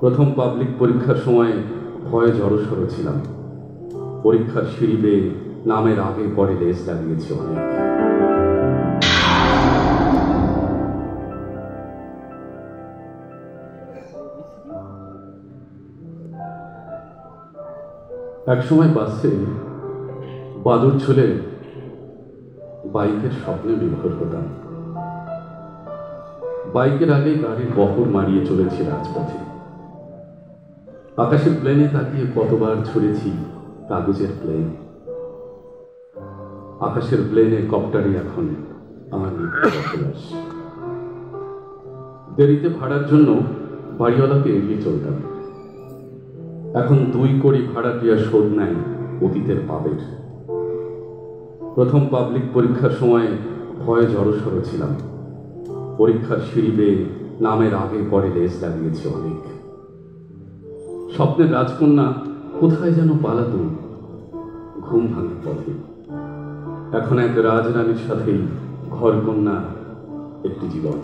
প্রথম পাবলিক পরীক্ষার সময় ভয়ে জড়সড় ছিলাম। পরীক্ষার সিঁড়ি বেয়ে নামের আগে পরে লেজ লাগিয়েছে অনেক। একসময় বাসে বাদুড় ঝুলে বাইকের স্বপ্নে বিভোর হতাম। বাইকের আগে গাড়ির বহর মারিয়ে চলেছি রাজপথে। আকাশের প্লেনে তাকিয়ে কতবার ছুড়েছি কাগজের প্লেন। আকাশের প্লেনে কপ্টারে এখন আমার নিত্য বসবাস। দেরিতে ভাড়ার জন্য বাড়িওয়ালাকে এড়িয়ে চলতাম। এখন 2 কোটি ভাড়াটিয়া শোধ নেয় অতীতের পাপের। প্রথম পাবলিক পরীক্ষার সময় ভয়ে জড়সড় ছিলাম। পরীক্ষার সিঁড়ি বেয়ে নামের আগে পরে লেজ লাগিয়েছে অনেক। স্বপ্নের রাজকন্যা কোথায় যেন পালাতো ঘুম ভাঙার পথে। এখন এক রাজরানীর সাথেই ঘরকন্যা একটি জীবন।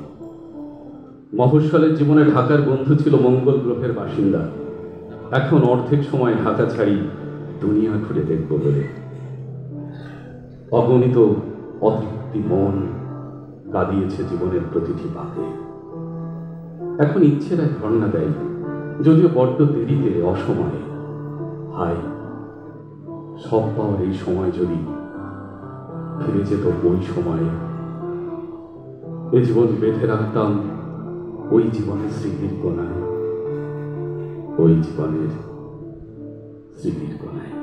মফস্বলের জীবনে ঢাকার বন্ধু ছিল মঙ্গল গ্রহের বাসিন্দা। এখন অর্ধেক সময় ঢাকা ছাড়ি দুনিয়া ঘুরে দেখব বলে। অগণিত অতৃপ্তি মন কাঁদিয়েছে জীবনের প্রতিটি বাঁকে। এখন ইচ্ছেরা ধর্ণা দেয়, যদিও বড্ড দেরিতে, অসময়ে। হায়, সব পাওয়ার এই সময় যদি ফিরে যেত ওই সময়ে। এ জীবন বেঁধে রাখতাম ওই জীবনের স্মৃতির কোণায়, ওই জীবনের স্মৃতির কোণায়।